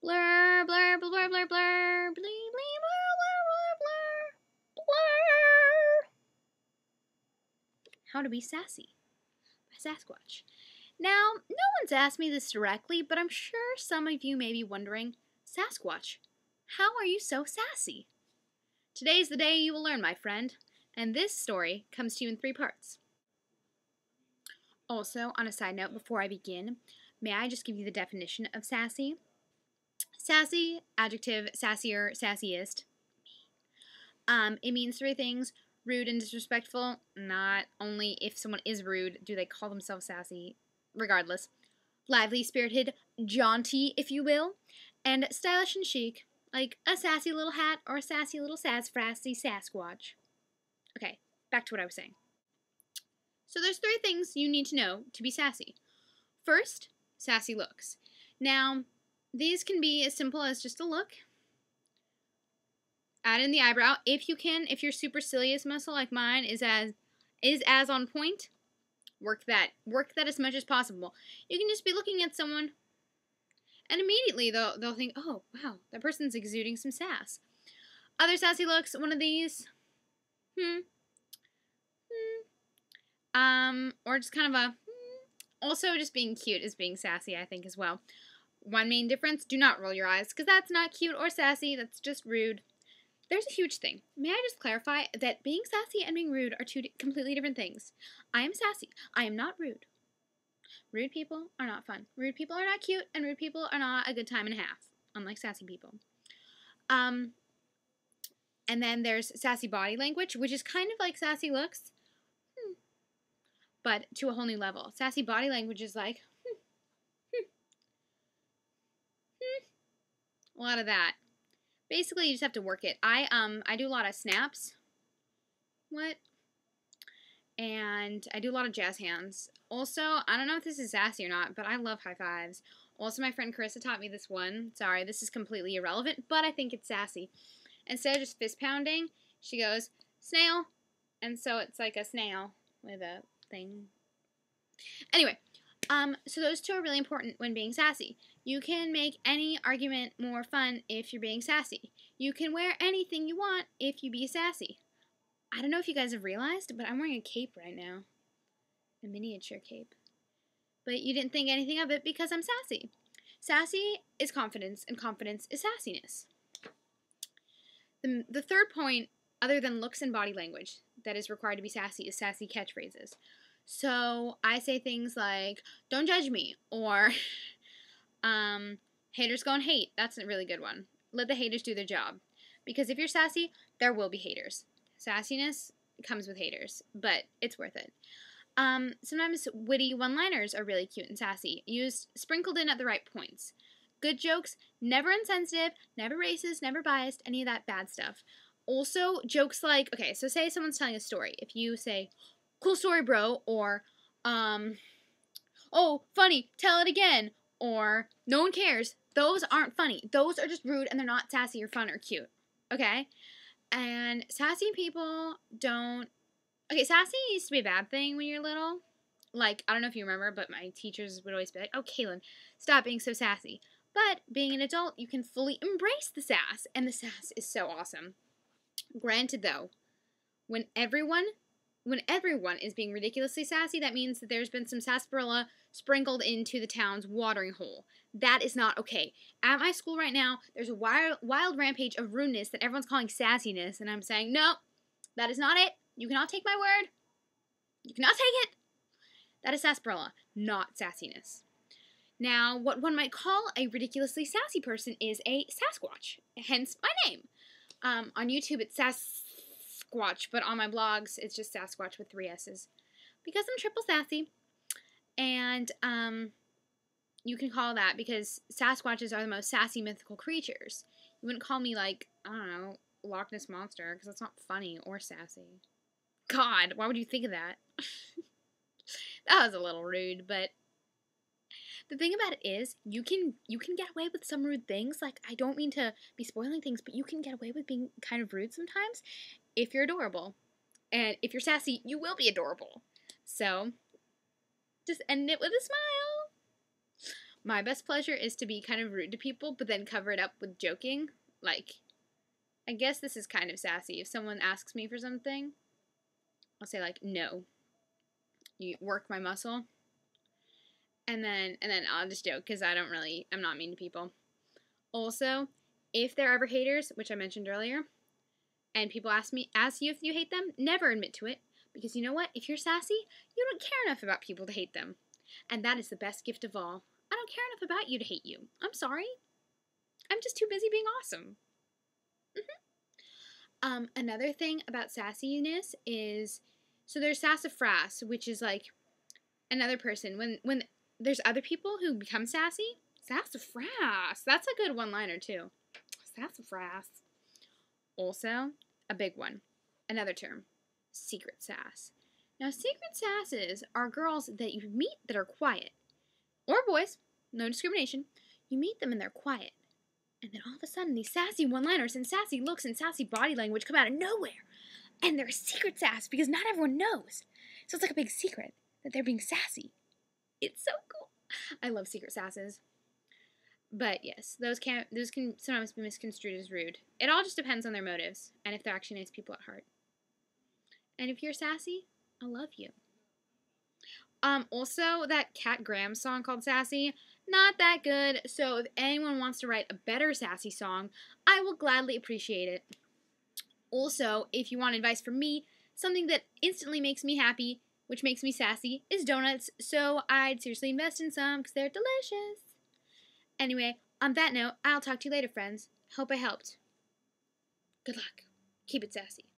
Blur, blur, blur, blur, blur, blur, blee, blee, blur, blur, blur, blur, blur. How to Be Sassy by Sasssquatch. Now, no one's asked me this directly, but I'm sure some of you may be wondering, Sasssquatch, how are you so sassy? Today's the day you will learn, my friend, and this story comes to you in 3 parts. Also, on a side note, before I begin, may I just give you the definition of sassy? Sassy, adjective, sassier, sassiest. It means 3 things: rude and disrespectful. Not only if someone is rude do they call themselves sassy, regardless. Lively, spirited, jaunty, if you will. And stylish and chic, like a sassy little hat or a sassy little sassafrassy Sasssquatch. Okay, back to what I was saying. So there's 3 things you need to know to be sassy. First, sassy looks. Now, these can be as simple as just a look. Add in the eyebrow if you can. If your supercilious muscle like mine is as on point, work that as much as possible. You can just be looking at someone and immediately they'll think, oh wow, that person's exuding some sass. Other sassy looks, one of these. Or just kind of a also just being cute is being sassy, I think, as well. One main difference, do not roll your eyes, because that's not cute or sassy, that's just rude. There's a huge thing. May I just clarify that being sassy and being rude are 2 completely different things. I am sassy. I am not rude. Rude people are not fun. Rude people are not cute, and rude people are not a good time and a half, unlike sassy people. And then there's sassy body language, which is kind of like sassy looks, but to a whole new level. Sassy body language is like, a lot of that. Basically, you just have to work it. I do a lot of snaps. What? And I do a lot of jazz hands. Also, I don't know if this is sassy or not, but I love high fives. Also, my friend Carissa taught me this one. Sorry, this is completely irrelevant, but I think it's sassy. Instead of just fist pounding, she goes, snail. And so it's like a snail with a thing. Anyway, so those 2 are really important when being sassy. You can make any argument more fun if you're being sassy. You can wear anything you want if you be sassy. I don't know if you guys have realized, but I'm wearing a cape right now. A miniature cape. But you didn't think anything of it because I'm sassy. Sassy is confidence, and confidence is sassiness. The 3rd point, other than looks and body language, that is required to be sassy is sassy catchphrases. So I say things like, don't judge me, or haters gonna hate. That's a really good one. Let the haters do their job. Because if you're sassy, there will be haters. Sassiness comes with haters, but it's worth it. Sometimes witty one-liners are really cute and sassy, used sprinkled in at the right points. Good jokes, never insensitive, never racist, never biased, any of that bad stuff. Also, jokes like, okay, so say someone's telling a story. If you say, cool story, bro, or, oh, funny, tell it again, or no one cares, those aren't funny. Those are just rude and they're not sassy or fun or cute, okay? And sassy people don't, okay, sassy used to be a bad thing when you're little. Like, I don't know if you remember, but my teachers would always be like, oh, Kaylin, stop being so sassy. But being an adult, you can fully embrace the sass, and the sass is so awesome. Granted, though, when everyone is being ridiculously sassy, that means that there's been some sarsaparilla sprinkled into the town's watering hole. That is not okay. At my school right now, there's a wild rampage of rudeness that everyone's calling sassiness, and I'm saying, no, that is not it. You cannot take my word. You cannot take it. That is sarsaparilla, not sassiness. Now, what one might call a ridiculously sassy person is a Sasssquatch, hence my name. On YouTube, it's Sasssquatch, but on my blogs, it's just Sasssquatch with 3 S's. Because I'm triple sassy. And, you can call that because Sasssquatches are the most sassy mythical creatures. You wouldn't call me, like, I don't know, Loch Ness Monster, because that's not funny or sassy. God, why would you think of that? That was a little rude, but the thing about it is, you can get away with some rude things. Like, I don't mean to be spoiling things, but you can get away with being kind of rude sometimes if you're adorable. And if you're sassy, you will be adorable. So, just end it with a smile. My best pleasure is to be kind of rude to people, but then cover it up with joking. Like, I guess this is kind of sassy. If someone asks me for something, I'll say like, no. You work my muscle. And then I'll just joke because I'm not mean to people. Also, if they're ever haters, which I mentioned earlier, and people ask you if you hate them, never admit to it. Because you know what? If you're sassy, you don't care enough about people to hate them. And that is the best gift of all. I don't care enough about you to hate you. I'm sorry. I'm just too busy being awesome. Another thing about sassiness is, so there's sassafrass, which is like another person. When there's other people who become sassy, sassafrass. That's a good one-liner too. Sassafrass. Also, a big one. Another term. Secret sass. Now, secret sasses are girls that you meet that are quiet. Or boys. No discrimination. You meet them and they're quiet. And then all of a sudden, these sassy one-liners and sassy looks and sassy body language come out of nowhere. And they're secret sass because not everyone knows. So it's like a big secret that they're being sassy. It's so cool. I love secret sasses. But yes, those can sometimes be misconstrued as rude. It all just depends on their motives and if they're actually nice people at heart. And if you're sassy, I love you. Also, that Cat Graham song called Sassy, not that good. So if anyone wants to write a better sassy song, I will gladly appreciate it. Also, if you want advice from me, something that instantly makes me happy, which makes me sassy, is donuts. So I'd seriously invest in some because they're delicious. Anyway, on that note, I'll talk to you later, friends. Hope I helped. Good luck. Keep it sassy.